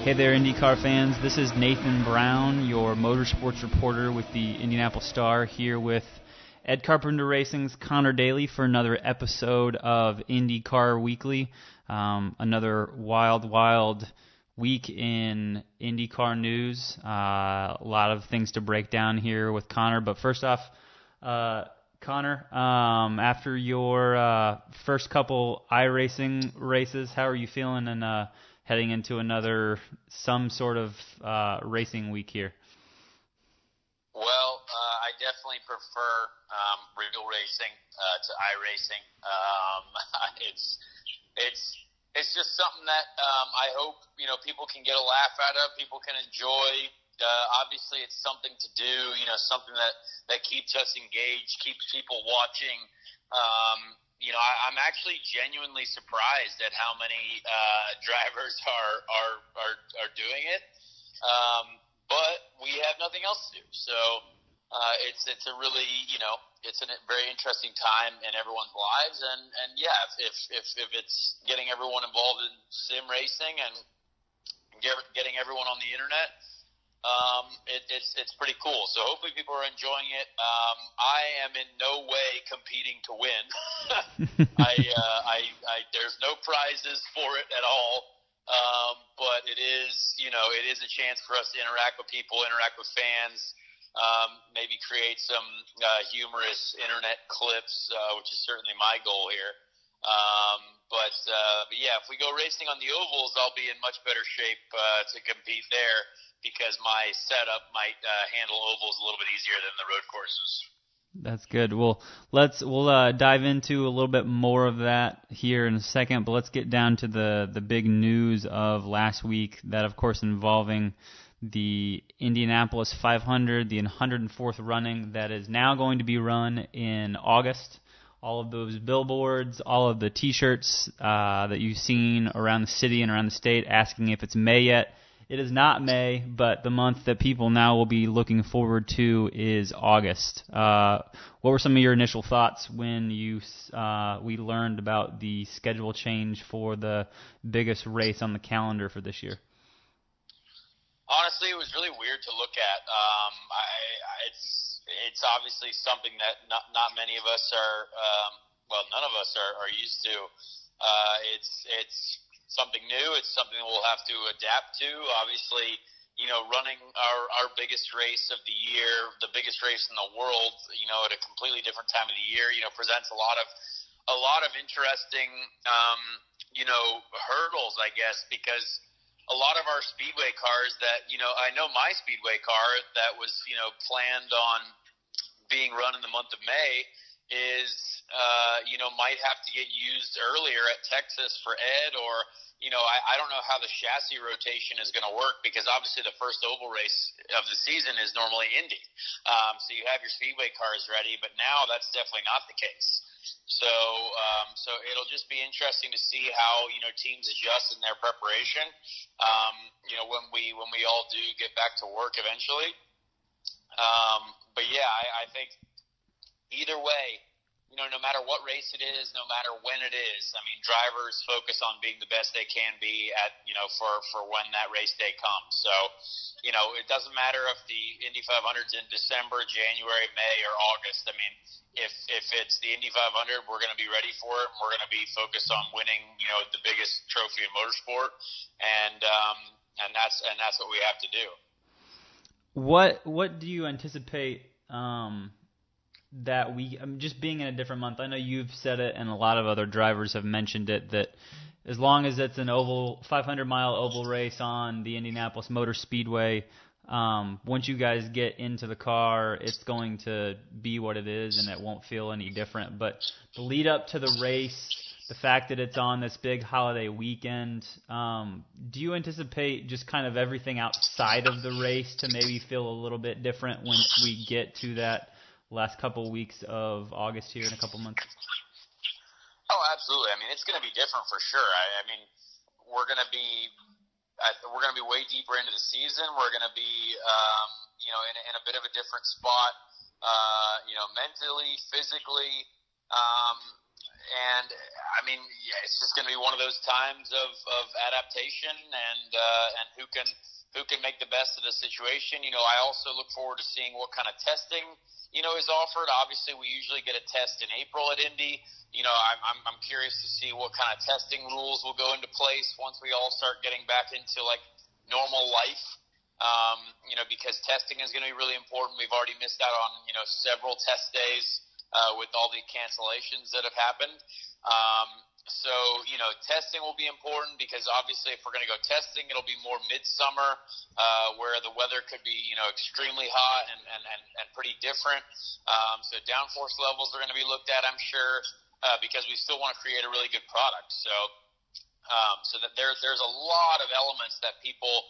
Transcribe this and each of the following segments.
Hey there, IndyCar fans. This is Nathan Brown, your motorsports reporter with the Indianapolis Star, here with Ed Carpenter Racing's Conor Daly for another episode of IndyCar Weekly. Another wild week in IndyCar news. A lot of things to break down here with Conor. But first off, Conor, after your first couple iRacing races, how are you feeling and heading into some sort of racing week here? Well, I definitely prefer real racing to iRacing. It's just something that I hope people can get a laugh out of, people can enjoy. Obviously, it's something to do, something that keeps us engaged, keeps people watching. I'm actually genuinely surprised at how many drivers are doing it. But we have nothing else to do, so it's a really it's a very interesting time in everyone's lives, and yeah, if it's getting everyone involved in sim racing and getting everyone on the internet. It's pretty cool. So hopefully people are enjoying it. I am in no way competing to win. There's no prizes for it at all. But it is a chance for us to interact with people, interact with fans, maybe create some humorous internet clips, which is certainly my goal here. But yeah, if we go racing on the ovals, I'll be in much better shape to compete there, because my setup might handle ovals a little bit easier than the road courses. That's good. Well, we'll dive into a little bit more of that here in a second, but let's get down to the big news of last week, that of course involving the Indianapolis 500, the 104th running that is now going to be run in August. All of those billboards, all of the T-shirts that you've seen around the city and around the state asking if it's May yet. It is not May, but the month that people now will be looking forward to is August. What were some of your initial thoughts when we learned about the schedule change for the biggest race on the calendar for this year? Honestly, it was really weird to look at. It's obviously something that not many of us are, none of us are used to. It's something new. It's something we'll have to adapt to. Obviously, running our biggest race of the year, the biggest race in the world, at a completely different time of the year, presents a lot of interesting, hurdles, I guess, because a lot of our speedway cars that, I know my speedway car that was, planned on being run in the month of May is, might have to get used earlier at Texas for Ed, or, I don't know how the chassis rotation is going to work, because obviously the first oval race of the season is normally Indy. So you have your speedway cars ready, but now that's definitely not the case. So it'll just be interesting to see how, teams adjust in their preparation, when we all do get back to work eventually. But yeah, I think either way, no matter what race it is, no matter when it is, I mean, drivers focus on being the best they can be at, for when that race day comes. So, it doesn't matter if the Indy 500's in December, January, May, or August. I mean, if it's the Indy 500, we're going to be ready for it. We're going to be focused on winning, the biggest trophy in motorsport, and that's what we have to do. What do you anticipate that just being in a different month? I know you've said it, and a lot of other drivers have mentioned it, that as long as it's an 500-mile oval race on the Indianapolis Motor Speedway, once you guys get into the car, it's going to be what it is, and it won't feel any different. But the lead up to the race, the fact that it's on this big holiday weekend, do you anticipate just kind of everything outside of the race to maybe feel a little bit different once we get to that last couple weeks of August here in a couple months? Oh, absolutely. I mean, it's going to be different for sure. I mean, we're going to be way deeper into the season. We're going to be, in a bit of a different spot, mentally, physically. and I mean, yeah, it's just going to be one of those times of adaptation and who can make the best of the situation. I also look forward to seeing what kind of testing is offered. Obviously, we usually get a test in April at Indy. I'm curious to see what kind of testing rules will go into place once we all start getting back into like normal life. Because testing is going to be really important. We've already missed out on several test days with all the cancellations that have happened. So testing will be important because obviously if we're going to go testing, it'll be more midsummer where the weather could be extremely hot and pretty different. So downforce levels are going to be looked at, I'm sure, because we still want to create a really good product. So that there's a lot of elements that people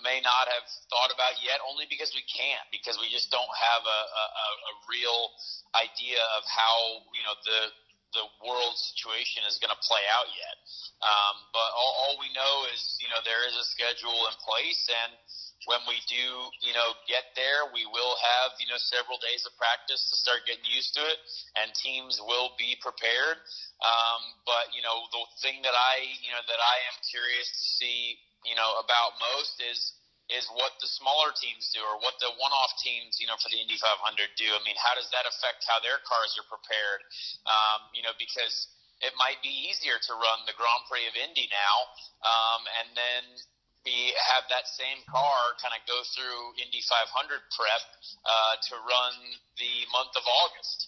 may not have thought about yet, only because we can't, because we just don't have a real idea of how the world situation is going to play out yet. But all we know is there is a schedule in place, and when we do get there, we will have several days of practice to start getting used to it, and teams will be prepared. But the thing that I am curious to see about most is what the smaller teams do, or what the one-off teams for the Indy 500 do. I mean, how does that affect how their cars are prepared? Because it might be easier to run the Grand Prix of Indy now, and then have that same car kind of go through Indy 500 prep to run the month of August.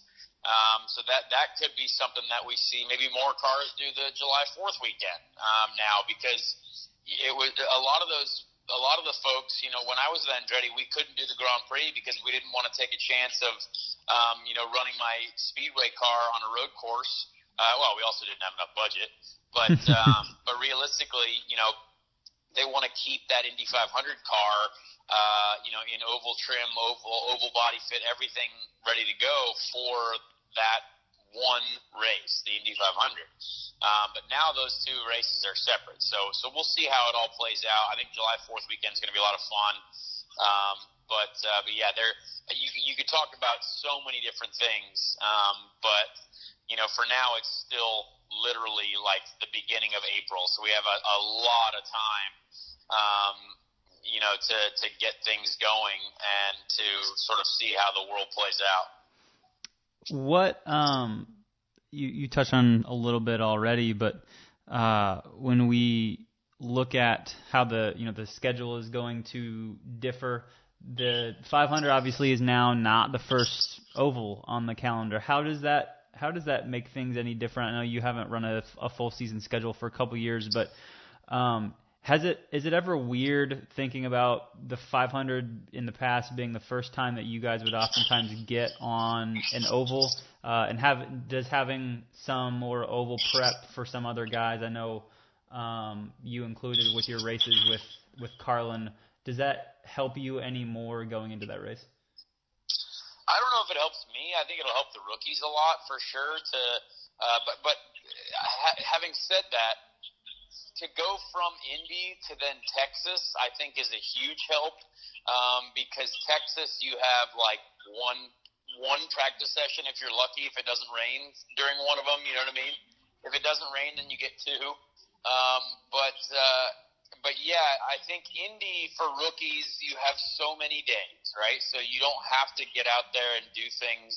So that could be something that we see. Maybe more cars do the July 4th weekend now, because it was a lot of the folks. When I was at Andretti, we couldn't do the Grand Prix because we didn't want to take a chance of running my speedway car on a road course. Well, we also didn't have enough budget, but realistically, they want to keep that Indy 500 car, in oval trim, oval body fit, everything ready to go for that one race, the Indy 500. But now those two races are separate. So we'll see how it all plays out. I think July 4th weekend is going to be a lot of fun. But yeah, you could talk about so many different things. But for now, it's still literally like the beginning of April. So we have a lot of time, to get things going and to sort of see how the world plays out. What you touched on a little bit already, but when we look at how the schedule is going to differ, the 500 obviously is now not the first oval on the calendar. How does that make things any different? I know you haven't run a full season schedule for a couple years, but is it ever weird thinking about the 500 in the past being the first time that you guys would oftentimes get on an oval, and does having some more oval prep for some other guys? I know you included with your races with Carlin. Does that help you any more going into that race? I don't know if it helps me. I think it'll help the rookies a lot for sure. But having said that, to go from Indy to then Texas, I think is a huge help, because Texas you have like one practice session if you're lucky, if it doesn't rain during one of them, you know what I mean? If it doesn't rain, then you get two. But yeah, I think Indy for rookies, you have so many days, right? So you don't have to get out there and do things,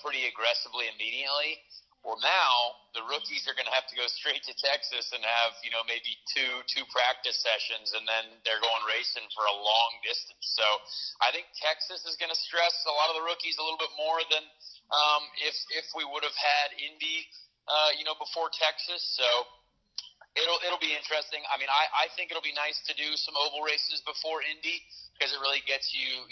pretty aggressively immediately. Well, now the rookies are going to have to go straight to Texas and have, maybe two practice sessions, and then they're going racing for a long distance. So I think Texas is going to stress a lot of the rookies a little bit more than if we would have had Indy, before Texas. So it'll be interesting. I mean, I think it'll be nice to do some oval races before Indy because it really gets you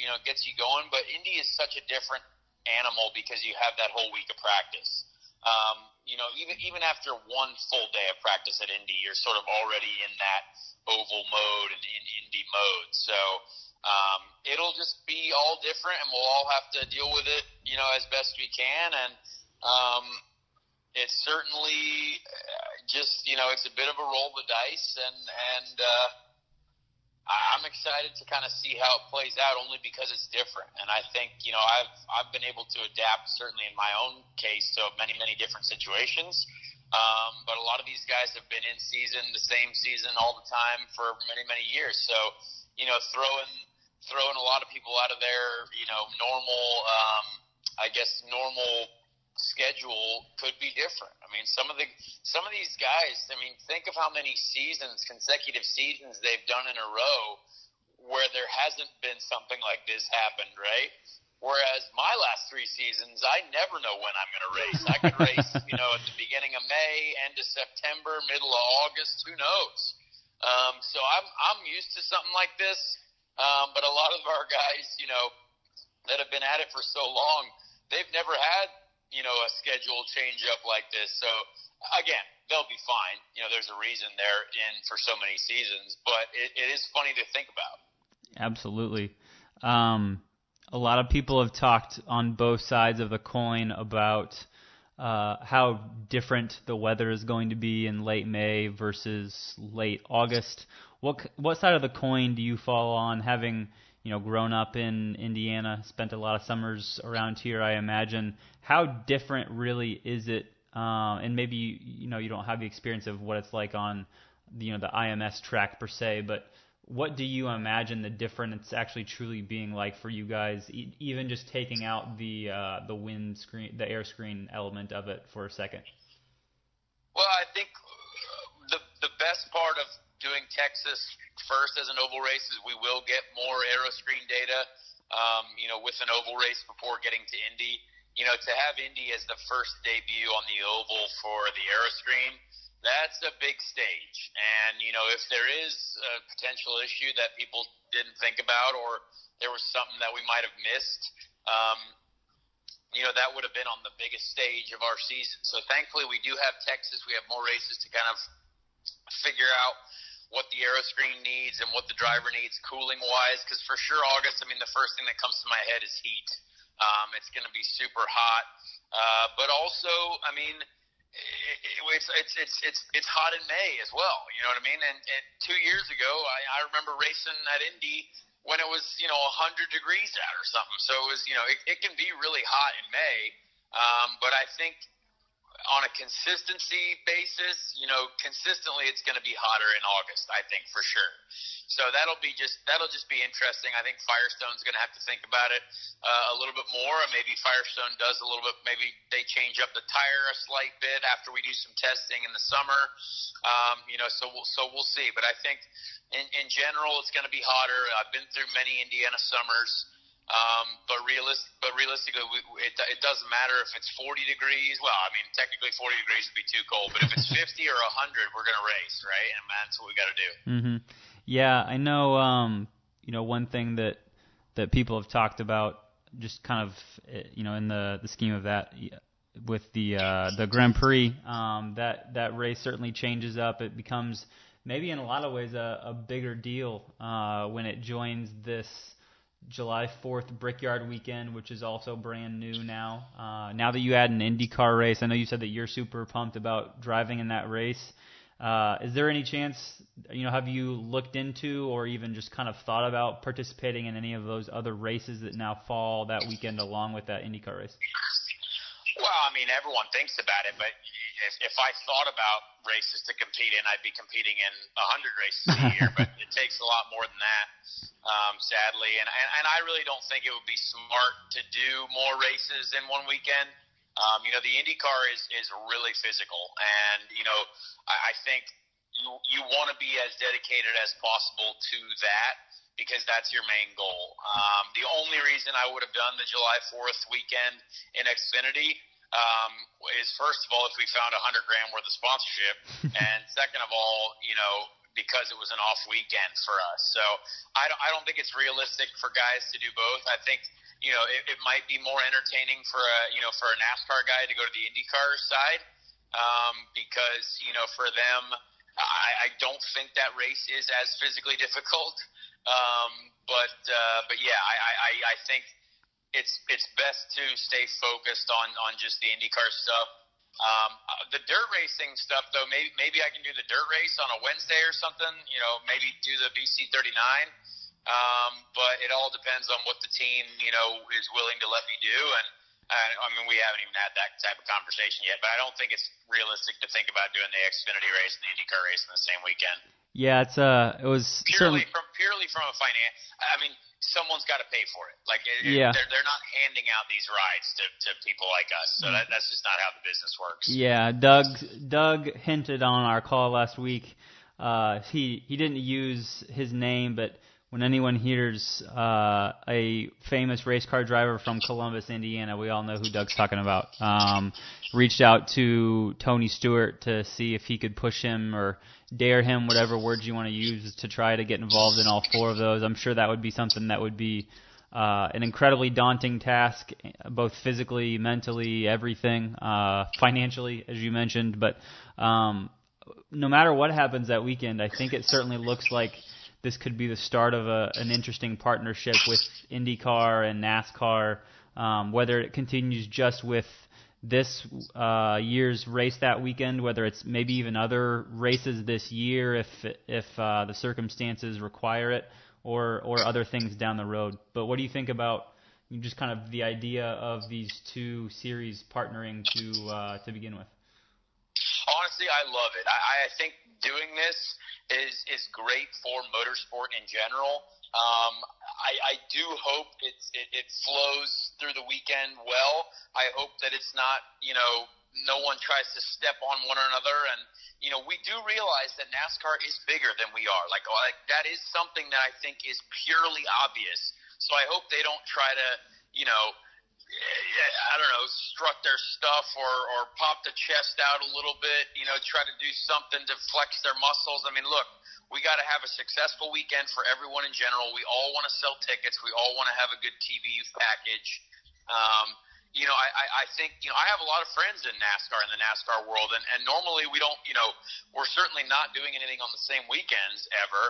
going. But Indy is such a different animal because you have that whole week of practice. Even after one full day of practice at Indy, you're sort of already in that oval mode and in Indy mode. So it'll just be all different, and we'll all have to deal with it, as best we can. And it's certainly just, it's a bit of a roll of the dice, and I'm excited to kind of see how it plays out, only because it's different. And I think, I've been able to adapt, certainly in my own case, to many, many different situations. But a lot of these guys have been in season, the same season all the time for many, many years. So, throwing a lot of people out of their, normal schedule could be different. I mean, some of these guys, think of how many consecutive seasons they've done in a row where there hasn't been something like this happened, right? Whereas my last 3 seasons, I never know when I'm going to race. I could race, at the beginning of May, end of September, middle of August, who knows? So I'm used to something like this. But a lot of our guys, that have been at it for so long, they've never had, a schedule change up like this. So again, they'll be fine. There's a reason they're in for so many seasons, but it is funny to think about. Absolutely. A lot of people have talked on both sides of the coin about how different the weather is going to be in late May versus late August. What side of the coin do you fall on, having grown up in Indiana, spent a lot of summers around here, I imagine? How different really is it? And maybe you don't have the experience of what it's like on the IMS track per se, but what do you imagine the difference actually truly being like for you guys, even just taking out the wind screen, the air screen element of it for a second? Well, I think the best part of doing Texas first as an oval race is we will get more aero screen data, with an oval race before getting to Indy. To have Indy as the first debut on the oval for the aero screen, that's a big stage. And, if there is a potential issue that people didn't think about, or there was something that we might have missed, that would have been on the biggest stage of our season. So thankfully we do have Texas. We have more races to kind of figure out what the aero screen needs and what the driver needs cooling-wise, because for sure August, the first thing that comes to my head is heat. It's going to be super hot. But also, it's hot in May as well. You know what I mean? And 2 years ago, I remember racing at Indy when it was 100 degrees out or something. So it was it can be really hot in May. But I think on a consistency basis, consistently it's going to be hotter in August, I think, for sure. So that'll just be interesting. I think Firestone's going to have to think about it a little bit more. Maybe Firestone does a little bit. Maybe they change up the tire a slight bit after we do some testing in the summer. So we'll see. But I think in general it's going to be hotter. I've been through many Indiana summers. But realistically, it doesn't matter if it's 40 degrees. Well, technically 40 degrees would be too cold. But if it's 50 or 100, we're going to race, right? And that's what we got to do. Mm-hmm. Yeah, I know. One thing that people have talked about, just kind of, in the scheme of that, with the Grand Prix, that race certainly changes up. It becomes maybe in a lot of ways a bigger deal when it joins this July 4th Brickyard weekend, which is also brand new now. Now that you add an IndyCar race, I know you said that you're super pumped about driving in that race. Is there any chance, have you looked into or even just kind of thought about participating in any of those other races that now fall that weekend along with that IndyCar race? Well, everyone thinks about it, but if I thought about races to compete in, I'd be competing in 100 races a year, but it takes a lot more than that, sadly. And I really don't think it would be smart to do more races in one weekend. The IndyCar is really physical, and, I think you want to be as dedicated as possible to that, because that's your main goal. The only reason I would have done the July 4th weekend in Xfinity is, first of all, if we found $100,000 worth of sponsorship, and second of all, because it was an off weekend for us. So I don't think it's realistic for guys to do both. I think it might be more entertaining for a NASCAR guy to go to the IndyCar side, because for them, I don't think that race is as physically difficult. But yeah, I think it's best to stay focused on just the IndyCar stuff. The dirt racing stuff, though, maybe I can do the dirt race on a Wednesday or something. Maybe do the BC 39. But it all depends on what the team, is willing to let me do. And we haven't even had that type of conversation yet. But I don't think it's realistic to think about doing the Xfinity race and the IndyCar race in the same weekend. Yeah, it was purely from a finance. Someone's got to pay for it. They're not handing out these rides to people like us. So that's just not how the business works. Yeah, Doug hinted on our call last week. He didn't use his name, but when anyone hears a famous race car driver from Columbus, Indiana, we all know who Doug's talking about. Reached out to Tony Stewart to see if he could push him or dare him, whatever words you want to use, to try to get involved in all four of those. I'm sure that would be something that would be an incredibly daunting task, both physically, mentally, everything, financially, as you mentioned. But no matter what happens that weekend, I think it certainly looks like this could be the start of an interesting partnership with IndyCar and NASCAR, whether it continues just with this year's race that weekend, whether it's maybe even other races this year if the circumstances require it, or other things down the road. But what do you think about just kind of the idea of these two series partnering to begin with? Honestly, I love it. I think doing this is great for motorsport in general. I do hope it flows through the weekend well. I hope that it's not, no one tries to step on one another. And, we do realize that NASCAR is bigger than we are. Like that is something that I think is purely obvious. So I hope they don't try to, strut their stuff or pop the chest out a little bit, try to do something to flex their muscles. Look, we got to have a successful weekend for everyone in general. We all want to sell tickets. We all want to have a good TV package. I think, I have a lot of friends in NASCAR, in the NASCAR world, and normally we don't, we're certainly not doing anything on the same weekends ever.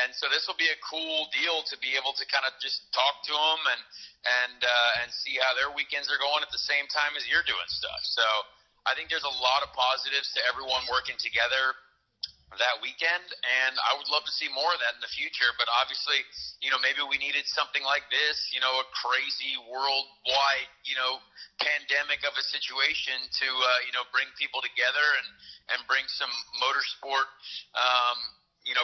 And so this will be a cool deal to be able to kind of just talk to them and see how their weekends are going at the same time as you're doing stuff. So I think there's a lot of positives to everyone working together that weekend, and I would love to see more of that in the future. But obviously, maybe we needed something like this, a crazy worldwide, pandemic of a situation to, bring people together and bring some motorsport,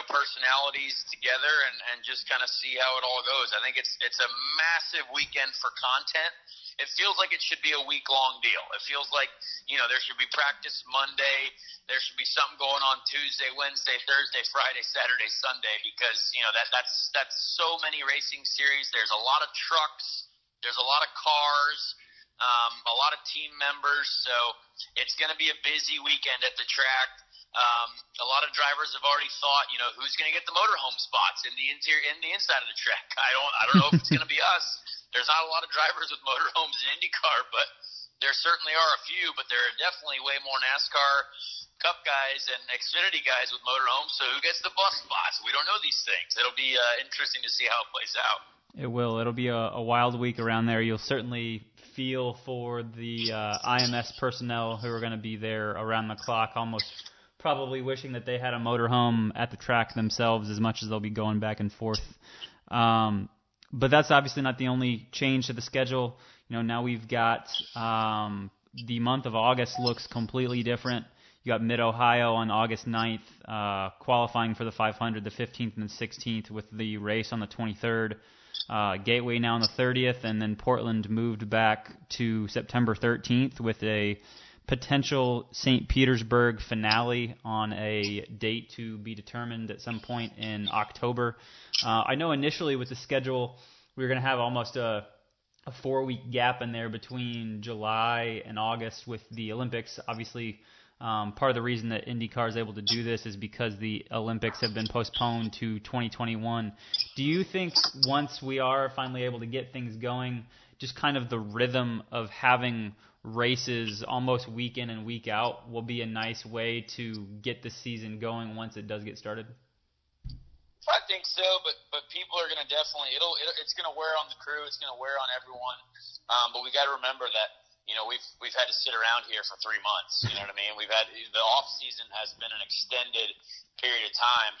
personalities together and just kind of see how it all goes. I think it's a massive weekend for content. It feels like it should be a week-long deal. It feels like, there should be practice Monday. There should be something going on Tuesday, Wednesday, Thursday, Friday, Saturday, Sunday, because, that's so many racing series. There's a lot of trucks. There's a lot of cars, a lot of team members. So it's going to be a busy weekend at the track. A lot of drivers have already thought, who's going to get the motorhome spots in the interior, in the inside of the track. I don't know if it's going to be us. There's not a lot of drivers with motorhomes in IndyCar, but there certainly are a few. But there are definitely way more NASCAR Cup guys and Xfinity guys with motorhomes. So who gets the bus spots? We don't know these things. It'll be interesting to see how it plays out. It will. It'll be a wild week around there. You'll certainly feel for the IMS personnel who are going to be there around the clock, almost probably wishing that they had a motorhome at the track themselves as much as they'll be going back and forth. But that's obviously not the only change to the schedule. Now we've got the month of August looks completely different. You got Mid-Ohio on August 9th, qualifying for the 500, the 15th and the 16th, with the race on the 23rd. Gateway now on the 30th, and then Portland moved back to September 13th with a potential St. Petersburg finale on a date to be determined at some point in October. I know initially with the schedule we were going to have almost a 4-week gap in there between July and August with the Olympics. Obviously, part of the reason that IndyCar is able to do this is because the Olympics have been postponed to 2021. Do you think once we are finally able to get things going, just kind of the rhythm of having races almost week in and week out will be a nice way to get the season going once it does get started? I think so, but people are going to definitely it's going to wear on the crew, it's going to wear on everyone. But we got to remember that we've had to sit around here for 3 months. You know what I mean? The off season has been an extended period of time,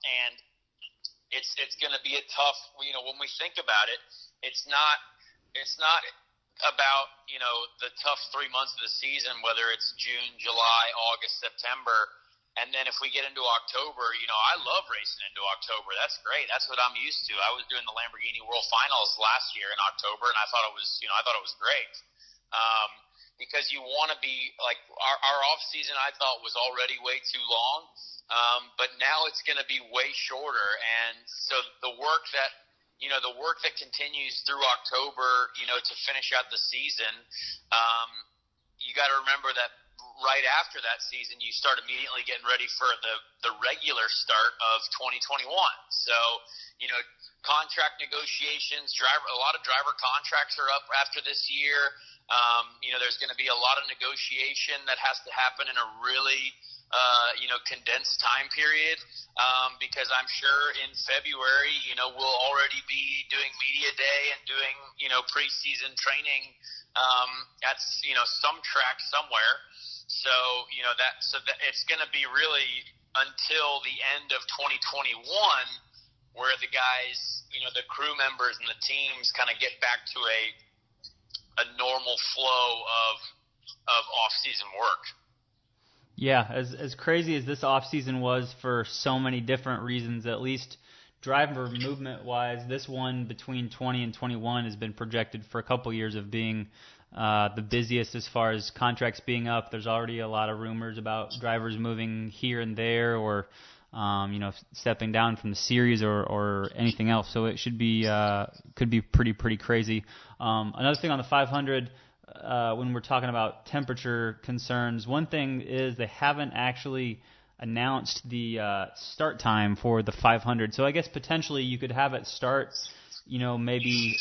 and it's going to be a tough. When we think about it, it's not about the tough 3 months of the season, whether it's June, July, August, September. And then if we get into October, I love racing into October. That's great. That's what I'm used to. I was doing the Lamborghini World Finals last year in October, and I thought it was great. Because you want to be like our off season, I thought was already way too long. But now it's going to be way shorter. And so the work that continues through October, to finish out the season, you got to remember that right after that season, you start immediately getting ready for the regular start of 2021. So, contract negotiations, a lot of driver contracts are up after this year. There's going to be a lot of negotiation that has to happen in a really, condensed time period, because I'm sure in February, we'll already be doing media day and doing, preseason training, at, some track somewhere. So, it's going to be really until the end of 2021 where the guys, the crew members and the teams kind of get back to a normal flow of off-season work. Yeah, as crazy as this off-season was for so many different reasons, at least driver movement-wise, this one between 20 and 21 has been projected for a couple years of being the busiest as far as contracts being up. There's already a lot of rumors about drivers moving here and there, or stepping down from the series or anything else. So it should be could be pretty crazy. Another thing on the 500, when we're talking about temperature concerns, one thing is they haven't actually announced the start time for the 500. So I guess potentially you could have it start, maybe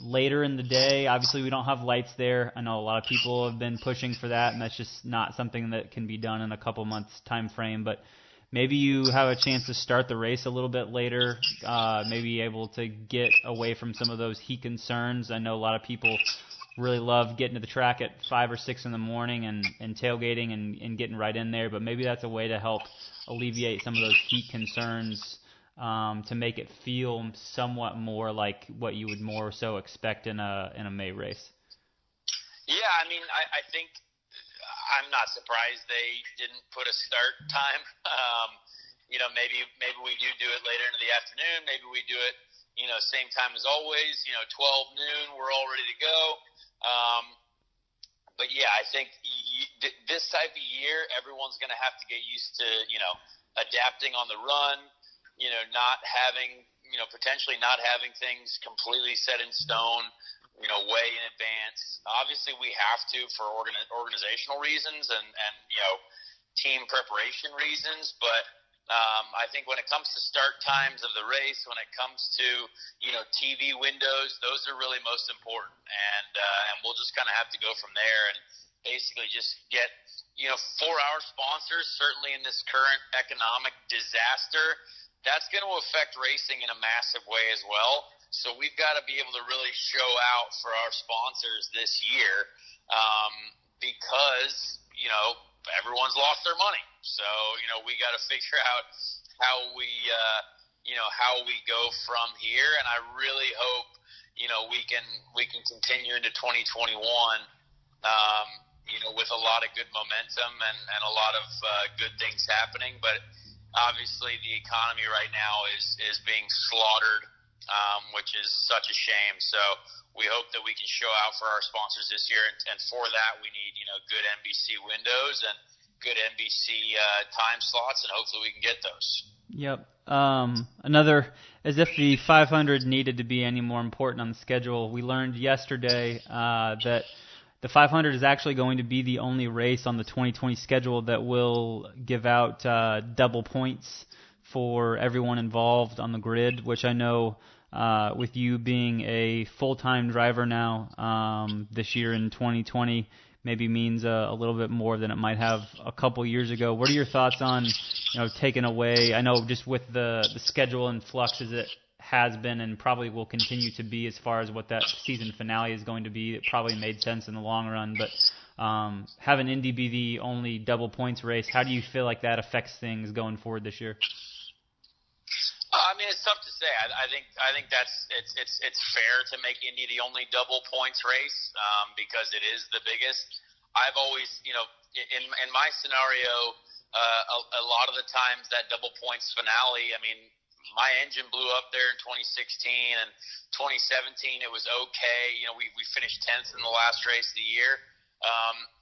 later in the day. Obviously, we don't have lights there. I know a lot of people have been pushing for that, and that's just not something that can be done in a couple months time frame. But maybe you have a chance to start the race a little bit later, maybe able to get away from some of those heat concerns. I know a lot of people really love getting to the track at 5 or 6 in the morning and tailgating and getting right in there, but maybe that's a way to help alleviate some of those heat concerns, to make it feel somewhat more like what you would more so expect in a May race. Yeah, I think I'm not surprised they didn't put a start time. Maybe we do it later into the afternoon. Maybe we do it, same time as always. 12 noon, we're all ready to go. But yeah, I think this type of year, everyone's going to have to get used to, adapting on the run. Not having, potentially not having things completely set in stone, way in advance. Obviously, we have to for organizational reasons and team preparation reasons. But I think when it comes to start times of the race, when it comes to, TV windows, those are really most important. And we'll just kind of have to go from there and basically just get, 4-hour sponsors, certainly in this current economic disaster. That's going to affect racing in a massive way as well. So we've got to be able to really show out for our sponsors this year, because, everyone's lost their money. So, we got to figure out how we go from here. And I really hope, we can continue into 2021, with a lot of good momentum and a lot of good things happening. But obviously, the economy right now is being slaughtered, which is such a shame. So we hope that we can show out for our sponsors this year, and for that we need good NBC windows and good NBC time slots, and hopefully we can get those. Yep. As if the 500 needed to be any more important on the schedule, we learned yesterday that the 500 is actually going to be the only race on the 2020 schedule that will give out double points for everyone involved on the grid, which I know with you being a full-time driver now this year in 2020 maybe means a little bit more than it might have a couple years ago. What are your thoughts on taking away? I know just with the schedule in flux, has been and probably will continue to be as far as what that season finale is going to be. It probably made sense in the long run, but having Indy be the only double points race, how do you feel like that affects things going forward this year? I mean, it's tough to say. I think that's it's fair to make Indy the only double points race because it is the biggest. I've always, in my scenario, a lot of the times that double points finale, I mean, my engine blew up there in 2016 and 2017. It was okay. We finished 10th in the last race of the year.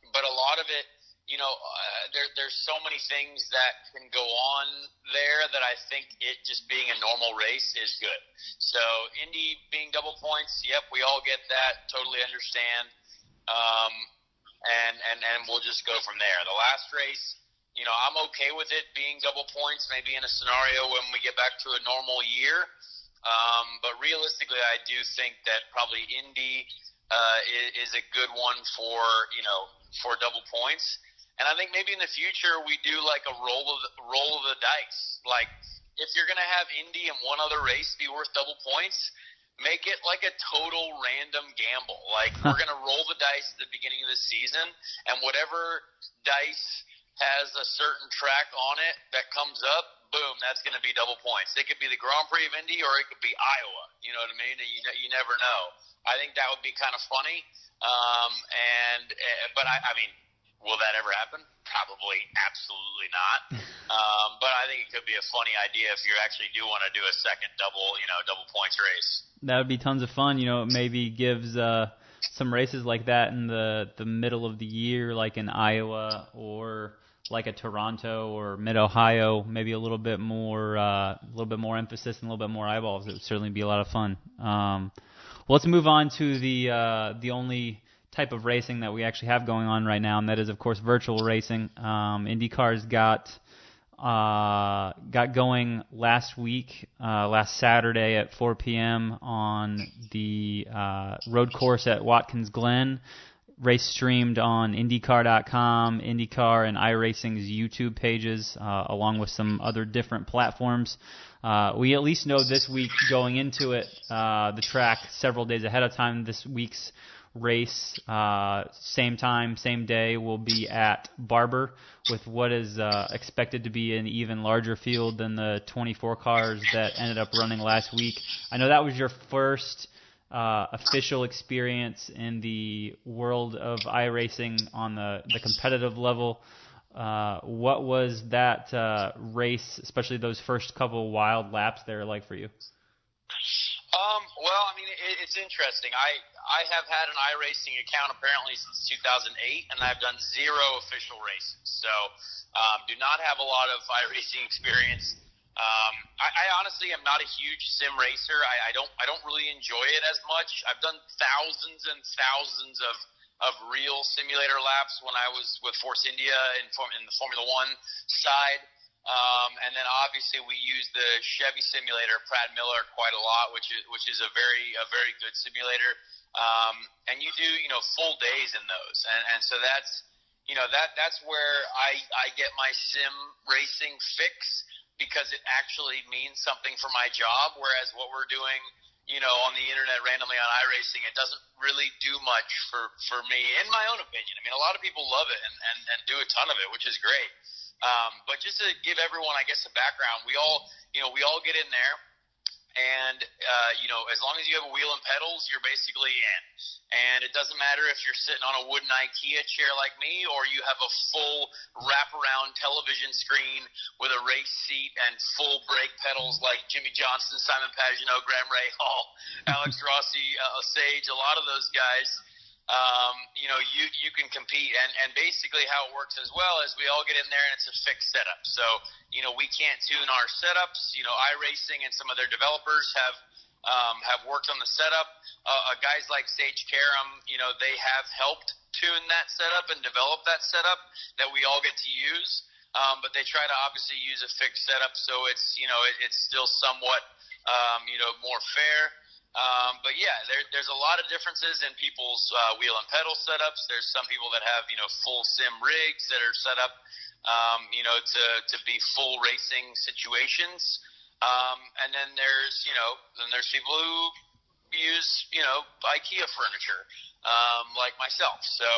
But a lot of it, there's so many things that can go on there that I think it just being a normal race is good. So Indy being double points, yep, we all get that, totally understand. And we'll just go from there. The last race, I'm okay with it being double points, maybe in a scenario when we get back to a normal year. But realistically, I do think that probably Indy is a good one for double points. And I think maybe in the future we do like a roll of the dice. Like if you're going to have Indy and one other race be worth double points, make it like a total random gamble. Like we're going to roll the dice at the beginning of the season, and whatever dice has a certain track on it that comes up, boom, that's going to be double points. It could be the Grand Prix of Indy or it could be Iowa. You know what I mean? You never know. I think that would be kind of funny. But I mean, will that ever happen? Probably absolutely not. But I think it could be a funny idea if you actually do want to do a second double points race. That would be tons of fun. It maybe gives some races like that in the middle of the year, like in Iowa or like a Toronto or Mid-Ohio, maybe a little bit more emphasis and a little bit more eyeballs. It would certainly be a lot of fun. Well, let's move on to the only type of racing that we actually have going on right now, and that is, of course, virtual racing. IndyCar's got going last Saturday at 4 p.m. on the road course at Watkins Glen. Race streamed on IndyCar.com, IndyCar and iRacing's YouTube pages, along with some other different platforms. We at least know this week going into it, the track several days ahead of time. This week's race, same time, same day, will be at Barber with what is expected to be an even larger field than the 24 cars that ended up running last week. I know that was your first official experience in the world of iRacing on the competitive level. What was that race, especially those first couple wild laps there, like for you? Well, I mean, it's interesting. I have had an iRacing account apparently since 2008, and I've done 0 official races. So do not have a lot of iRacing experience. I honestly am not a huge sim racer. I don't really enjoy it as much. I've done thousands and thousands of real simulator laps when I was with Force India in the Formula One side. And then obviously we use the Chevy simulator, Pratt Miller, quite a lot, which is a very good simulator. And you do full days in those, and so that's that's where I get my sim racing fix, because it actually means something for my job. Whereas what we're doing, on the internet randomly on iRacing, it doesn't really do much for me, in my own opinion. I mean, a lot of people love it and do a ton of it, which is great. But just to give everyone, I guess, a background, we all get in there, and as long as you have a wheel and pedals, you're basically in. And it doesn't matter if you're sitting on a wooden IKEA chair like me, or you have a full wraparound television screen with a race seat and full brake pedals like Jimmy Johnson, Simon Pagenaud, Graham Rahal, Alex Rossi, Sage, a lot of those guys. You can compete, and basically how it works as well is we all get in there and it's a fixed setup. So, we can't tune our setups. iRacing and some of their developers have worked on the setup. Guys like Sage Karam, they have helped tune that setup and develop that setup that we all get to use. But they try to obviously use a fixed setup, so it's it's still somewhat more fair. But yeah, there's a lot of differences in people's wheel and pedal setups. There's some people that have full sim rigs that are set up to be full racing situations. And then there's people who use, IKEA furniture, like myself. So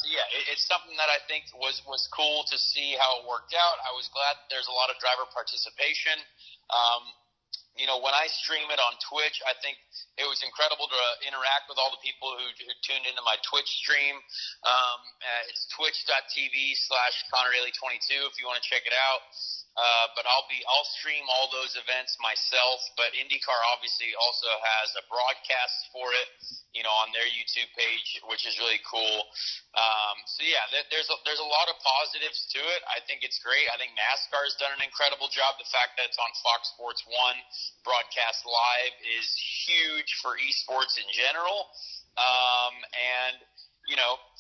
yeah, it's something that I think was cool to see how it worked out. I was glad that there's a lot of driver participation. When I stream it on Twitch, I think it was incredible to interact with all the people who tuned into my Twitch stream. It's twitch.tv/Conor Daly 22 if you want to check it out. But I'll stream all those events myself. But IndyCar obviously also has a broadcast for it, on their YouTube page, which is really cool. So yeah, there's a lot of positives to it. I think it's great. I think NASCAR's done an incredible job. The fact that it's on Fox Sports 1 broadcast live is huge for esports in general. And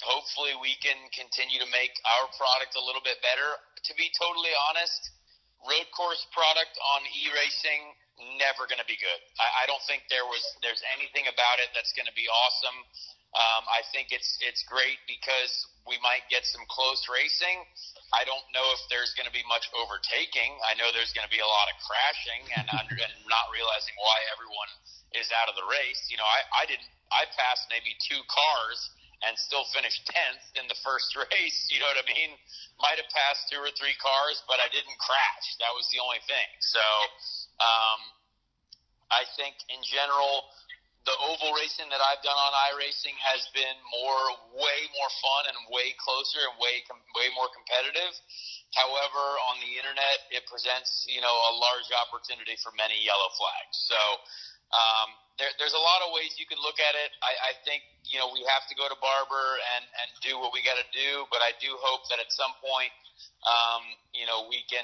hopefully we can continue to make our product a little bit better. To be totally honest, road course product on iRacing, never going to be good. I don't think there's anything about it that's going to be awesome. I think it's great because we might get some close racing. I don't know if there's going to be much overtaking. I know there's going to be a lot of crashing and not realizing why everyone is out of the race. I passed maybe 2 cars and still finished 10th in the first race. You know what I mean? Might have passed 2 or 3 cars, but I didn't crash. That was the only thing. So I think in general, the oval racing that I've done on iRacing has been way more fun and way closer and way more competitive. However, on the internet, it presents, a large opportunity for many yellow flags. So there's a lot of ways you could look at it. I think, we have to go to Barber and do what we got to do, but I do hope that at some point, we can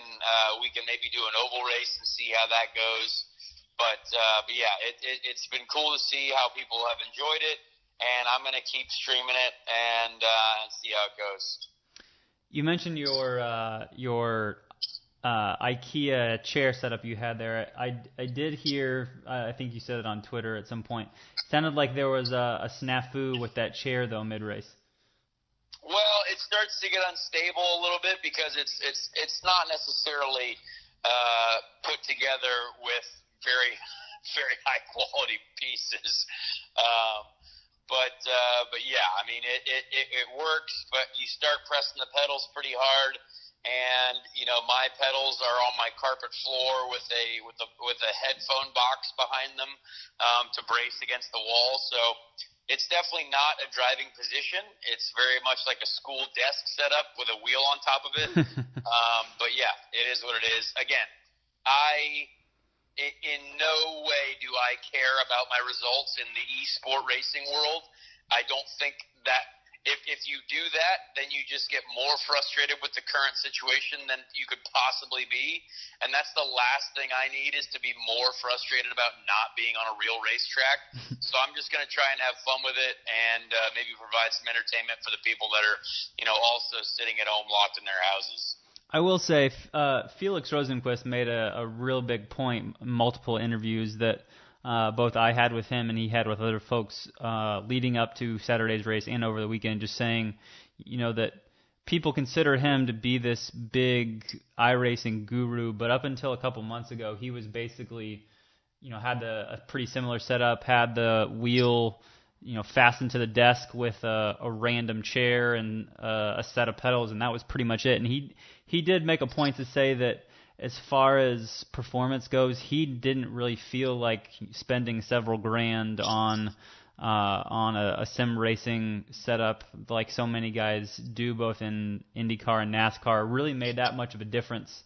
maybe do an oval race and see how that goes. But yeah, it's been cool to see how people have enjoyed it, and I'm going to keep streaming it and see how it goes. You mentioned your IKEA chair setup you had there. I did hear, I think you said it on Twitter at some point. It sounded like there was a snafu with that chair though mid-race. Well, it starts to get unstable a little bit because it's not necessarily put together with very, very high quality pieces. But yeah, I mean, it works, but you start pressing the pedals pretty hard, and my pedals are on my carpet floor with a headphone box behind them to brace against the wall. So it's definitely not a driving position. It's very much like a school desk setup with a wheel on top of it. But yeah, it is what it is. Again, in no way do I care about my results in the e-sport racing world. I don't think that if you do that, then you just get more frustrated with the current situation than you could possibly be. And that's the last thing I need, is to be more frustrated about not being on a real racetrack. So I'm just going to try and have fun with it and maybe provide some entertainment for the people that are, also sitting at home locked in their houses. I will say, Felix Rosenquist made a real big point, multiple interviews that both I had with him and he had with other folks leading up to Saturday's race and over the weekend, just saying, that people consider him to be this big iRacing guru, but up until a couple months ago, he was basically, had a pretty similar setup, had the wheel, fastened to the desk with a random chair and a set of pedals, and that was pretty much it. And he did make a point to say that as far as performance goes, he didn't really feel like spending several grand on a sim racing setup like so many guys do, both in IndyCar and NASCAR, really made that much of a difference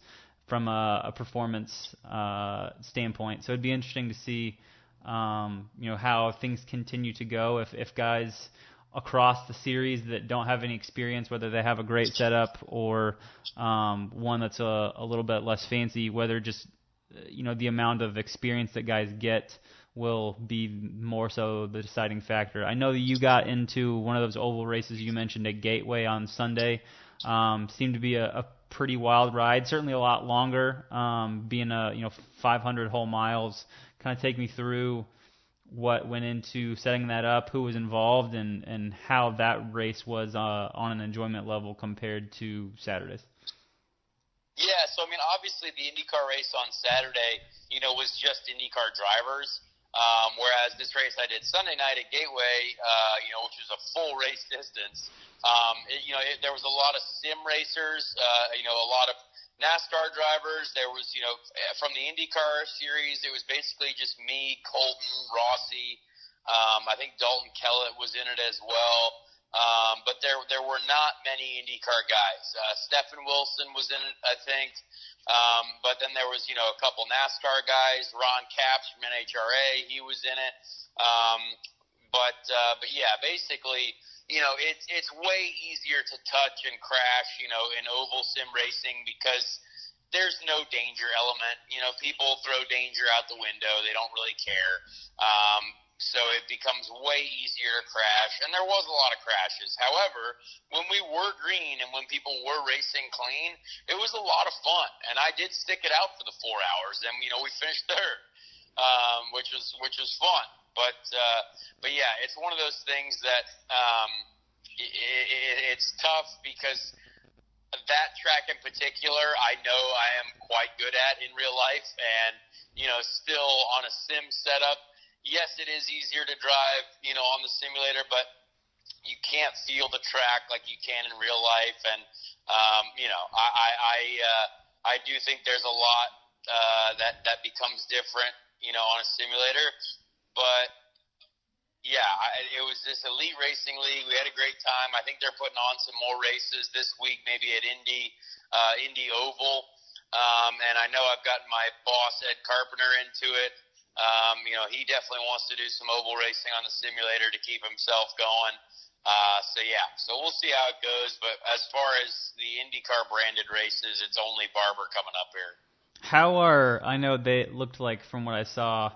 from a performance standpoint. So it'd be interesting to see how things continue to go if guys across the series that don't have any experience, whether they have a great setup or one that's a little bit less fancy, whether just the amount of experience that guys get will be more so the deciding factor. I know that you got into one of those oval races you mentioned at Gateway on Sunday. Seemed to be a pretty wild ride, certainly a lot longer, being 500 whole miles. Kind of take me through what went into setting that up, who was involved, and how that race was on an enjoyment level compared to Saturday's. Yeah, so I mean, obviously obviously the IndyCar race on Saturday, was just IndyCar drivers. Whereas this race I did Sunday night at Gateway, which was a full race distance. There was a lot of sim racers, a lot of NASCAR drivers. There was, from the IndyCar series, it was basically just me, Colton, Rossi. I think Dalton Kellett was in it as well. But there were not many IndyCar guys. Stephen Wilson was in it, I think. But then there was, a couple NASCAR guys. Ron Capps from NHRA, he was in it. But yeah, basically, it's way easier to touch and crash, in oval sim racing because there's no danger element. People throw danger out the window. They don't really care. So it becomes way easier to crash, and there was a lot of crashes. However, when we were green and when people were racing clean, it was a lot of fun, and I did stick it out for the 4 hours, and we finished third, which was fun. But yeah, it's one of those things that it's tough because that track in particular, I know I am quite good at in real life, and still on a sim setup. Yes, it is easier to drive, on the simulator, but you can't feel the track like you can in real life. And, I do think there's a lot that becomes different, on a simulator. But, yeah, it was this elite racing league. We had a great time. I think they're putting on some more races this week, maybe at Indy Oval. And I know I've gotten my boss, Ed Carpenter, into it. He definitely wants to do some oval racing on the simulator to keep himself going. So we'll see how it goes. But as far as the IndyCar branded races, it's only Barber coming up here. I know they looked like, from what I saw,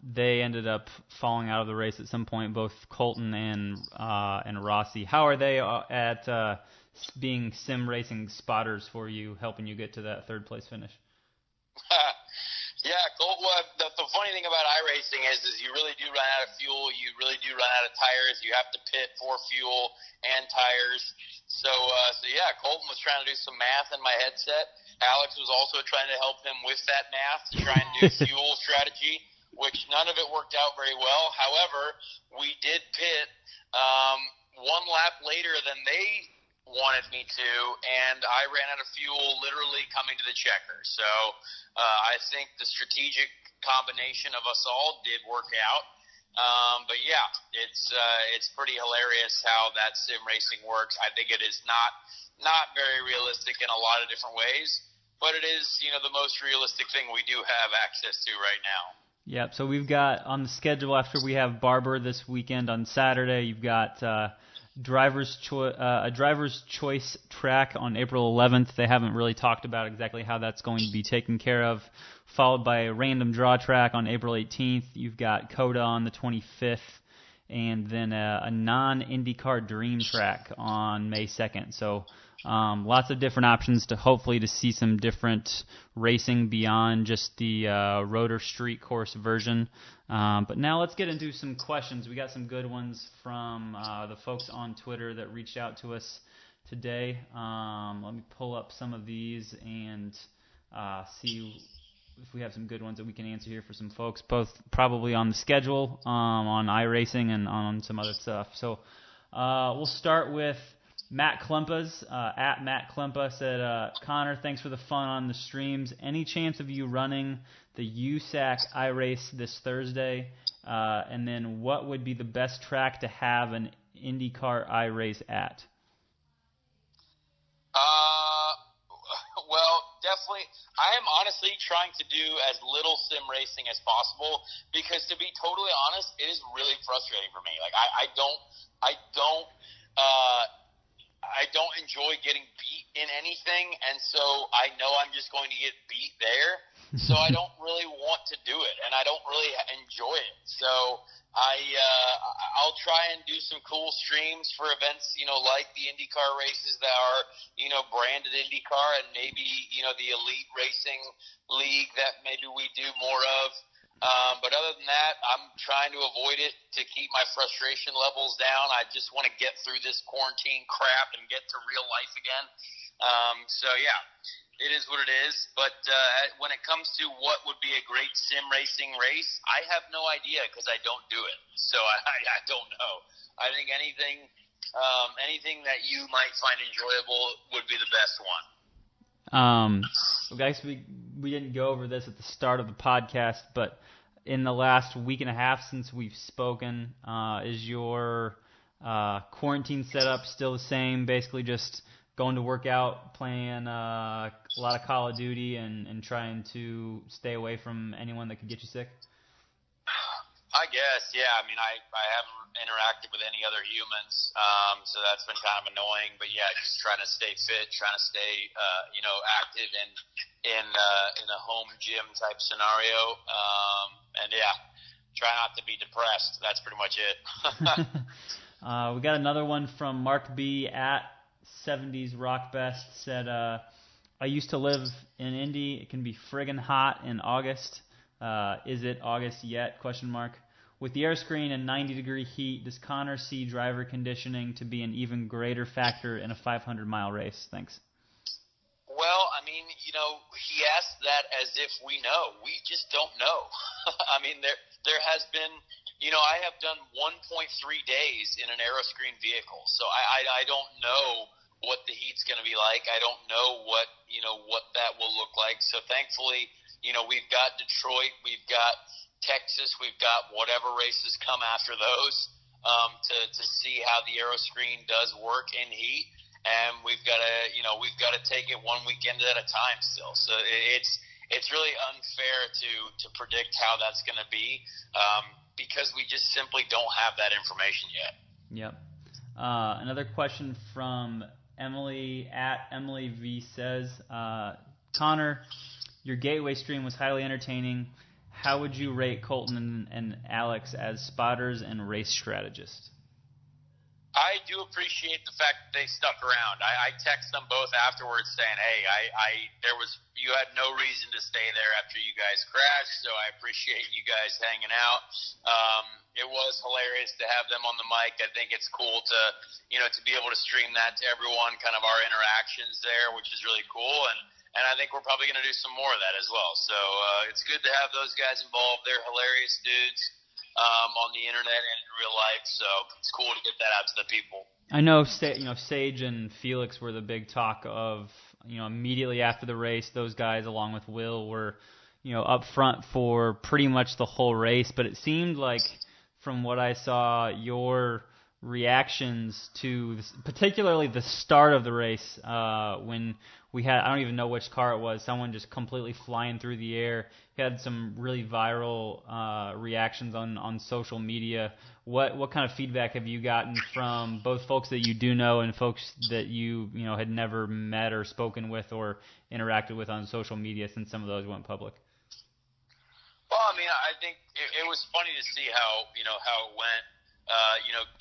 they ended up falling out of the race at some point, both Colton and Rossi. How are they at being sim racing spotters for you, helping you get to that third place finish? Yeah, the funny thing about iRacing is you really do run out of fuel. You really do run out of tires. You have to pit for fuel and tires. So yeah, Colton was trying to do some math in my headset. Alex was also trying to help him with that math to try and do fuel strategy, which none of it worked out very well. However, we did pit one lap later than they wanted me to, and I ran out of fuel literally coming to the checker. So I think the strategic combination of us all did work out. But yeah, it's pretty hilarious how that sim racing works. I think it is not very realistic in a lot of different ways, but it is, the most realistic thing we do have access to right now. Yep. So we've got on the schedule, after we have Barber this weekend on Saturday, you've got a driver's choice track on April 11th. They haven't really talked about exactly how that's going to be taken care of. Followed by a random draw track on April 18th. You've got COTA on the 25th, and then a non-IndyCar Dream track on May 2nd. So lots of different options to hopefully to see some different racing beyond just the rotor street course version. But now let's get into some questions. We got some good ones from the folks on Twitter that reached out to us today. Let me pull up some of these and see if we have some good ones that we can answer here for some folks, both probably on the schedule, on iRacing, and on some other stuff. So we'll start with Matt Klempas. At Matt Klempa said, Conor, thanks for the fun on the streams. Any chance of you running the USAC iRace this Thursday? And then what would be the best track to have an IndyCar iRace at? Well, definitely. I am honestly trying to do as little sim racing as possible because, to be totally honest, it is really frustrating for me. Like I don't enjoy getting beat in anything, and so I know I'm just going to get beat there. So I don't really want to do it, and I don't really enjoy it. So I'll try and do some cool streams for events, like the IndyCar races that are, branded IndyCar, and maybe, the Elite Racing League that maybe we do more of. But other than that, I'm trying to avoid it to keep my frustration levels down. I just want to get through this quarantine crap and get to real life again. So yeah, it is what it is. But when it comes to what would be a great sim racing race, I have no idea because I don't do it. So I don't know. I think anything that you might find enjoyable would be the best one. Guys, we didn't go over this at the start of the podcast, but in the last week and a half since we've spoken, is your quarantine setup still the same? Basically, just going to work out, playing a lot of Call of Duty, and trying to stay away from anyone that could get you sick? I guess, yeah. I mean, I haven't interacted with any other humans, so that's been kind of annoying. But yeah, just trying to stay fit, trying to stay, active in a home gym type scenario, and yeah, try not to be depressed. That's pretty much it. We got another one from Mark B at 70s Rock Best. Said, I used to live in Indy. It can be friggin' hot in August. Is it August yet? ? With the air screen and 90-degree heat, does Conor see driver conditioning to be an even greater factor in a 500-mile race? Thanks. Well, I mean, he asked that as if we know. We just don't know. I mean, there has been, I have done 1.3 days in an aeroscreen vehicle, so I don't know what the heat's going to be like. I don't know what that will look like. So thankfully, we've got Detroit, we've got Texas, we've got whatever races come after those to see how the aeroscreen does work in heat, and we've got to take it one weekend at a time still. So it's really unfair to predict how that's going to be because we just simply don't have that information yet. Yep. Another question from Emily at Emily V says, Conor, your Gateway stream was highly entertaining. How would you rate Colton and Alex as spotters and race strategists? I do appreciate the fact that they stuck around. I text them both afterwards saying, hey, you had no reason to stay there after you guys crashed, so I appreciate you guys hanging out. It was hilarious to have them on the mic. I think it's cool to be able to stream that to everyone, kind of our interactions there, which is really cool. And I think we're probably going to do some more of that as well. So it's good to have those guys involved. They're hilarious dudes on the internet and in real life. So it's cool to get that out to the people. I know, Sage and Felix were the big talk of, immediately after the race. Those guys, along with Will, were, up front for pretty much the whole race. But it seemed like, from what I saw, your reactions to particularly the start of the race when we had, I don't even know which car it was, someone just completely flying through the air. You had some really viral reactions on social media. What kind of feedback have you gotten from both folks that you do know and folks that you had never met or spoken with or interacted with on social media since some of those went public? Well, I mean, I think it was funny to see how it went.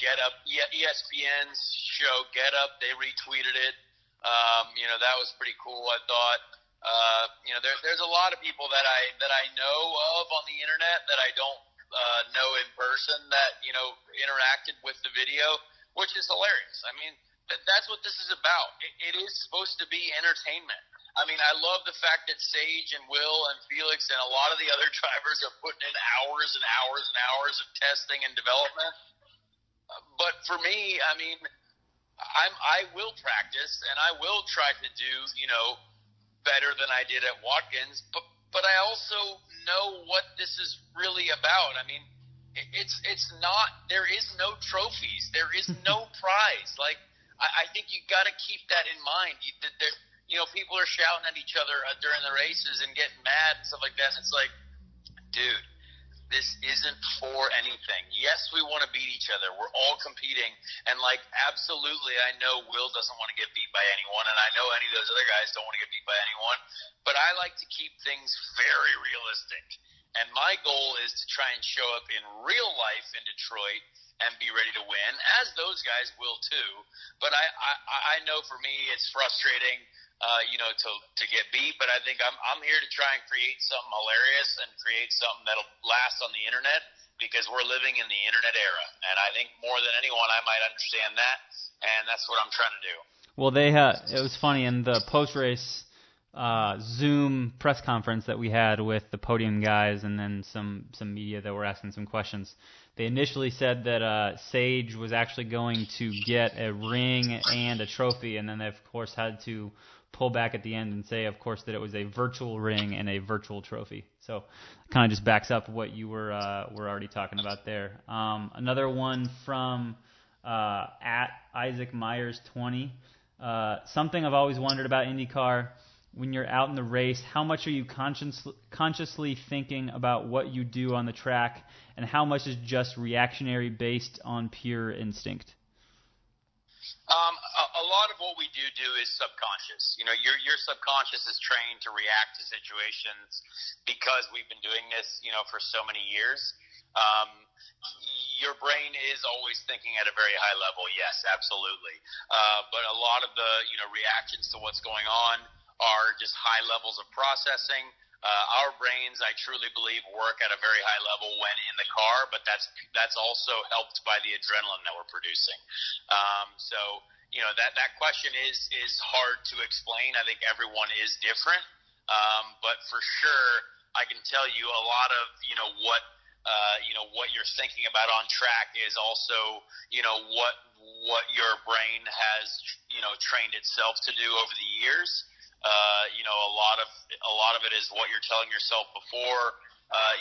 Get Up, ESPN's show Get Up, they retweeted it. That was pretty cool, I thought. There's a lot of people that I know of on the internet that I don't know in person that interacted with the video, which is hilarious. I mean, that's what this is about. It is supposed to be entertainment. I mean, I love the fact that Sage and Will and Felix and a lot of the other drivers are putting in hours and hours and hours of testing and development. But for me, I mean, I will practice and I will try to do, better than I did at Watkins. But I also know what this is really about. I mean, it's not. There is no trophies. There is no prize. Like I think you got to keep that in mind. People are shouting at each other during the races and getting mad and stuff like that. And it's like, dude, this isn't for anything. Yes, we want to beat each other. We're all competing. And, absolutely, I know Will doesn't want to get beat by anyone, and I know any of those other guys don't want to get beat by anyone. But I like to keep things very realistic. And my goal is to try and show up in real life in Detroit and be ready to win, as those guys will too. But I know for me it's frustrating, to get beat. But I think I'm here to try and create something hilarious and create something that'll last on the internet, because we're living in the internet era. And I think more than anyone, I might understand that, and that's what I'm trying to do. Well, it was funny in the post-race Zoom press conference that we had with the podium guys and then some media that were asking some questions. They initially said that Sage was actually going to get a ring and a trophy, and then they, of course, had to pull back at the end and say, of course, that it was a virtual ring and a virtual trophy. So it kind of just backs up what you were already talking about there. Another one from at Isaac Myers 20. Something I've always wondered about IndyCar. When you're out in the race, how much are you consciously thinking about what you do on the track, and how much is just reactionary based on pure instinct? A lot of what we do is subconscious. You know, your subconscious is trained to react to situations because we've been doing this, you know, for so many years. Your brain is always thinking at a very high level. Yes, absolutely. But a lot of the, you know, reactions to what's going on are just high levels of processing. Our brains, I truly believe, work at a very high level when in the car, but that's also helped by the adrenaline that we're producing. So, you know, that question is hard to explain. I think everyone is different, but for sure, I can tell you a lot of, you know, what you're thinking about on track is also, you know, what your brain has, you know, trained itself to do over the years. You know, a lot of it is what you're telling yourself before,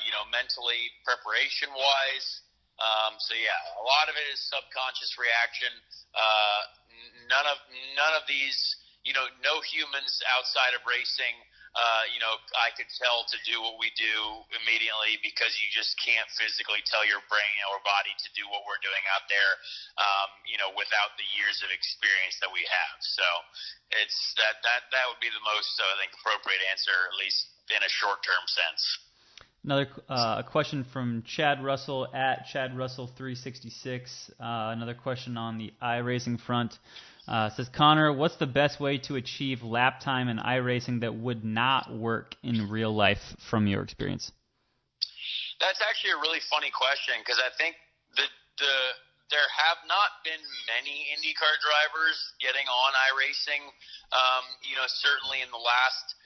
you know, mentally, preparation wise. So yeah, a lot of it is subconscious reaction. None of these, you know, no humans outside of racing, you know, I could tell to do what we do immediately because you just can't physically tell your brain or body to do what we're doing out there, you know, without the years of experience that we have. So it's that would be the most, I think, appropriate answer, at least in a short-term sense. Another a question from Chad Russell at Chad Russell 366. Another question on the iRacing front. Says, Conor, what's the best way to achieve lap time in iRacing that would not work in real life from your experience? That's actually a really funny question because I think there have not been many IndyCar drivers getting on iRacing. You know, certainly in the last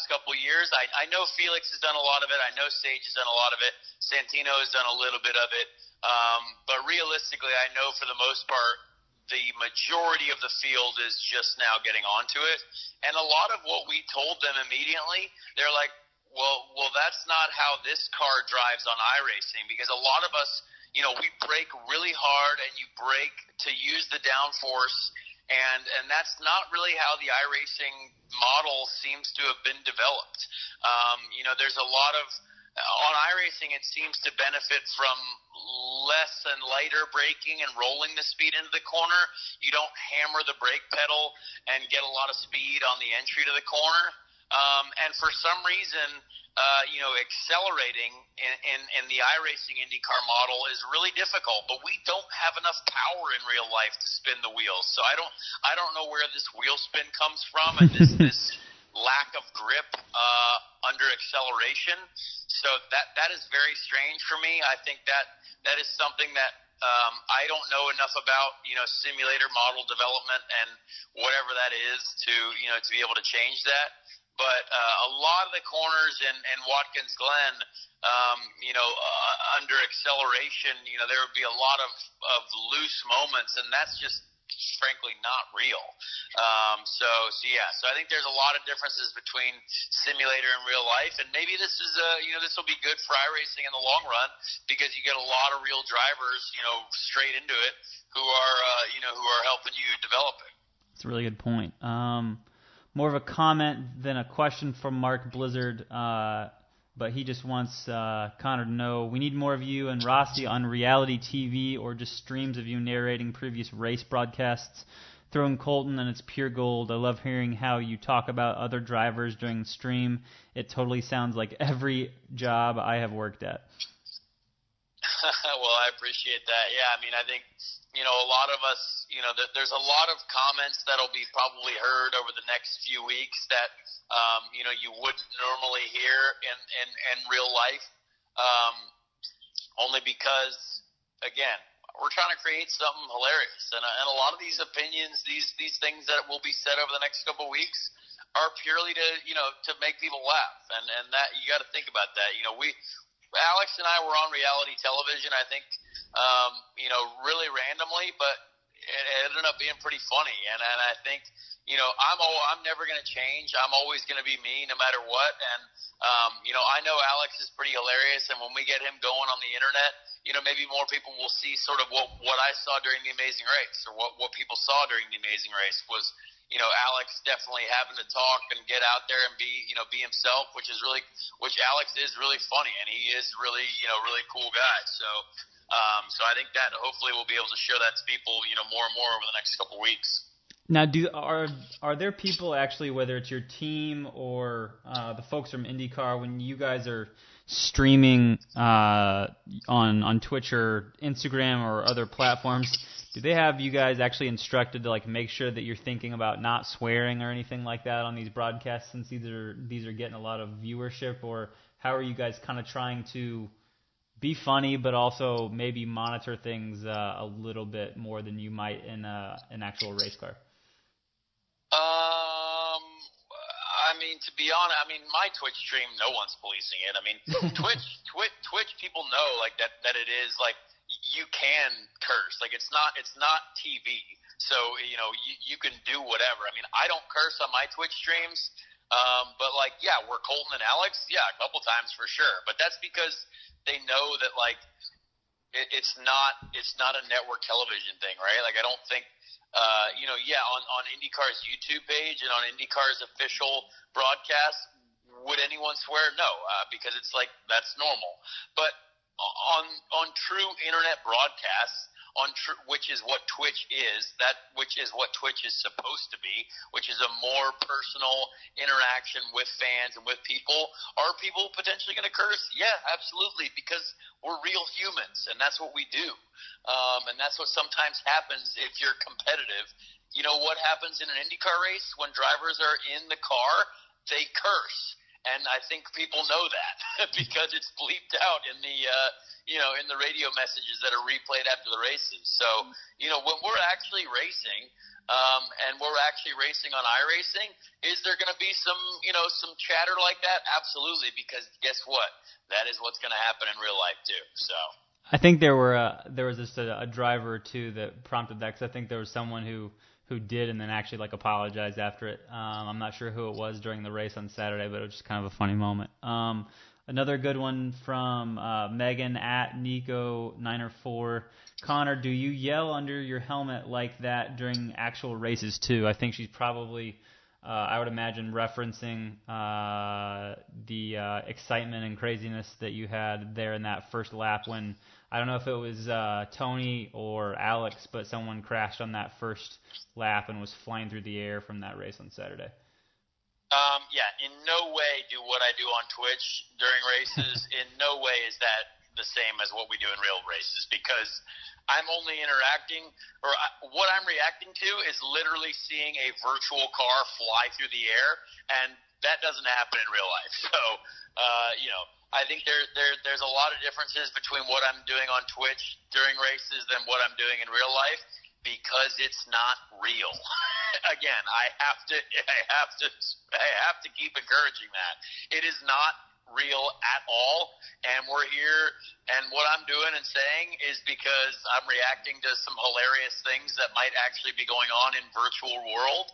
couple of years. I know Felix has done a lot of it. I know Sage has done a lot of it. Santino has done a little bit of it. But realistically, I know for the most part, the majority of the field is just now getting onto it. And a lot of what we told them immediately, they're like, well, that's not how this car drives on iRacing, because a lot of us, you know, we brake really hard and you brake to use the downforce, and that's not really how the iRacing model seems to have been developed. You know, there's a lot of on iRacing, it seems to benefit from less and lighter braking and rolling the speed into the corner. You don't hammer the brake pedal and get a lot of speed on the entry to the corner. And for some reason, you know, accelerating in the iRacing IndyCar model is really difficult. But we don't have enough power in real life to spin the wheels. So I don't know where this wheel spin comes from and this lack of grip under acceleration. So that is very strange for me. I think that is something that I don't know enough about, you know, simulator model development and whatever that is to be able to change that. But a lot of the corners in Watkins Glen, you know, under acceleration, you know, there would be a lot of loose moments, and that's just frankly not real. So I think there's a lot of differences between simulator and real life, and maybe this is this will be good for iRacing in the long run because you get a lot of real drivers, you know, straight into it who are helping you develop it. That's a really good point. More of a comment than a question from Mark Blizzard, but he just wants Conor to know, we need more of you and Rossi on reality TV or just streams of you narrating previous race broadcasts. Throw in Colton and it's pure gold. I love hearing how you talk about other drivers during the stream. It totally sounds like every job I have worked at. Well, I appreciate that. Yeah, I mean, I think, you know, a lot of us, you know, there's a lot of comments that'll be probably heard over the next few weeks that, you know, you wouldn't normally hear in real life, only because, again, we're trying to create something hilarious, and a lot of these opinions, these things that will be said over the next couple of weeks, are purely to make people laugh, and that you got to think about that. Alex and I were on reality television, I think, really randomly, but it ended up being pretty funny, and I think, I'm never going to change. I'm always going to be me no matter what, and I know Alex is pretty hilarious, and when we get him going on the internet, maybe more people will see sort of what I saw during The Amazing Race, or what people saw during The Amazing Race was, Alex definitely having to talk and get out there and be himself, which Alex is really funny, and he is really, really cool guy. So I think that hopefully we'll be able to show that to people, more and more over the next couple of weeks. Now, are there people actually, whether it's your team or the folks from IndyCar, when you guys are streaming on Twitch or Instagram or other platforms, do they have you guys actually instructed to make sure that you're thinking about not swearing or anything like that on these broadcasts, since these are getting a lot of viewership? Or how are you guys kind of trying to be funny but also maybe monitor things a little bit more than you might in an actual race car? To be honest, my Twitch stream, no one's policing it. Twitch people know that it is you can curse. It's not TV. So, you can do whatever. I don't curse on my Twitch streams. But we're Colton and Alex. Yeah, a couple times for sure. But that's because they know that it's not a network television thing, right? I don't think, on IndyCar's YouTube page and on IndyCar's official broadcast, would anyone swear? No, because it's that's normal. But on true internet broadcasts, which is what Twitch is, which is what Twitch is supposed to be, which is a more personal interaction with fans and with people, are people potentially going to curse? Yeah, absolutely, because we're real humans, and that's what we do. And that's what sometimes happens if you're competitive. What happens in an IndyCar race when drivers are in the car? They curse. And I think people know that because it's bleeped out in the in the radio messages that are replayed after the races. So, when we're actually racing, and we're actually racing on iRacing, is there going to be some chatter like that? Absolutely, because guess what? That is what's going to happen in real life too. So I think there was just a driver or two that prompted that, because I think there was someone who did and then actually apologized after it. I'm not sure who it was during the race on Saturday, but it was just kind of a funny moment. Another good one from Megan at Nico904. Conor, do you yell under your helmet like that during actual races too? I think she's probably, I would imagine, referencing the excitement and craziness that you had there in that first lap when, I don't know if it was Tony or Alex, but someone crashed on that first lap and was flying through the air from that race on Saturday. In no way do what I do on Twitch during races, in no way is that the same as what we do in real races, because I'm only interacting, or what I'm reacting to is literally seeing a virtual car fly through the air, and that doesn't happen in real life. So, I think there's a lot of differences between what I'm doing on Twitch during races than what I'm doing in real life, because it's not real. Again, I have to keep encouraging that. It is not real at all, and we're here, and what I'm doing and saying is because I'm reacting to some hilarious things that might actually be going on in virtual world,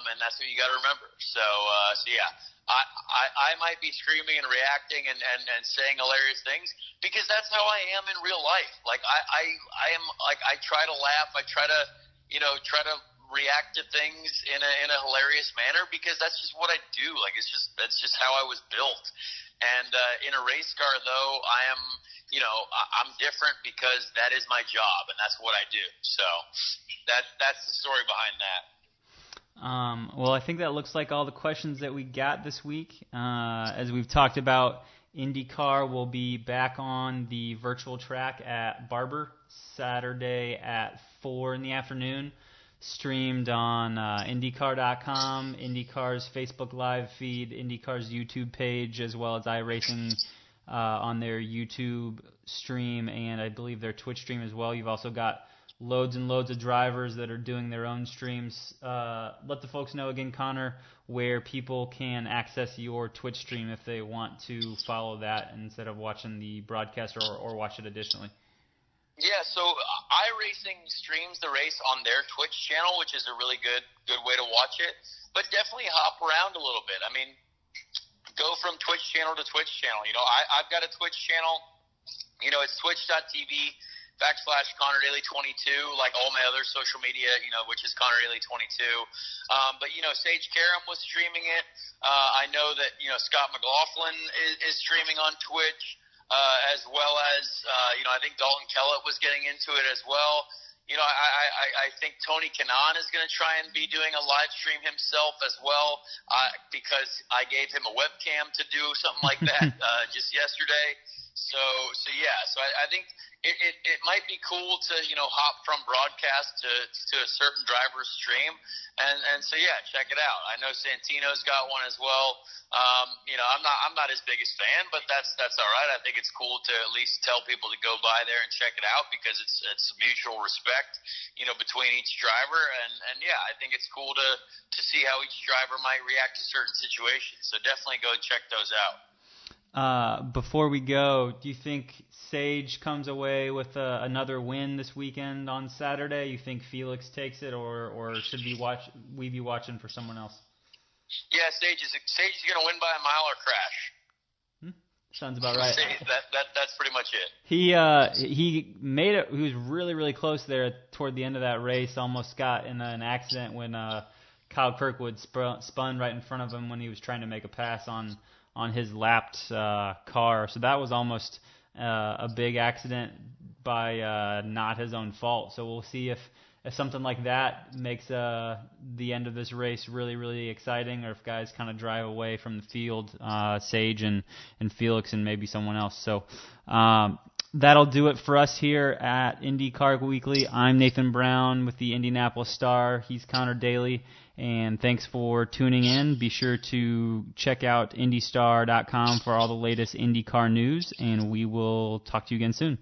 and that's what you got to remember. So yeah, I might be screaming and reacting and saying hilarious things because that's how I am in real life. I am I try to laugh, I try to react to things in a hilarious manner because that's just what I do. That's just how I was built. And in a race car, though, I'm different because that is my job and that's what I do. So that's the story behind that. Well, I think that looks like all the questions that we got this week. As we've talked about, IndyCar will be back on the virtual track at Barber Saturday at 4 in the afternoon, streamed on IndyCar.com, IndyCar's Facebook Live feed, IndyCar's YouTube page, as well as iRacing on their YouTube stream and I believe their Twitch stream as well. You've also got loads and loads of drivers that are doing their own streams. Let the folks know again, Conor, where people can access your Twitch stream if they want to follow that instead of watching the broadcast or watch it additionally. Yeah, so iRacing streams the race on their Twitch channel, which is a really good way to watch it. But definitely hop around a little bit. I mean, go from Twitch channel to Twitch channel. I've got a Twitch channel. It's twitch.tv/Conor Daly 22, like all my other social media, which is Conor Daly 22. But Sage Karam was streaming it. I know that Scott McLaughlin is streaming on Twitch. As well as, I think Dalton Kellett was getting into it as well. I think Tony Kanaan is going to try and be doing a live stream himself as well because I gave him a webcam to do something like that just yesterday. So I think it might be cool to hop from broadcast to a certain driver's stream, and so check it out. I know Santino's got one as well. I'm not his biggest fan, but that's all right. I think it's cool to at least tell people to go by there and check it out because it's mutual respect, between each driver, and I think it's cool to see how each driver might react to certain situations. So definitely go check those out. Before we go, do you think Sage comes away with another win this weekend on Saturday? You think Felix takes it, or should we be watching for someone else? Yeah, Sage is going to win by a mile or crash. Sounds about right. That's pretty much it. He made it. He was really, really close there toward the end of that race. Almost got in an accident when Kyle Kirkwood spun right in front of him when he was trying to make a pass on his lapped car. So that was almost a big accident by not his own fault. So we'll see if something like that makes the end of this race really, really exciting, or if guys kind of drive away from the field, Sage and Felix and maybe someone else. So that'll do it for us here at IndyCar Weekly. I'm Nathan Brown with the Indianapolis Star. He's Conor Daly. And thanks for tuning in. Be sure to check out IndyStar.com for all the latest IndyCar news, and we will talk to you again soon.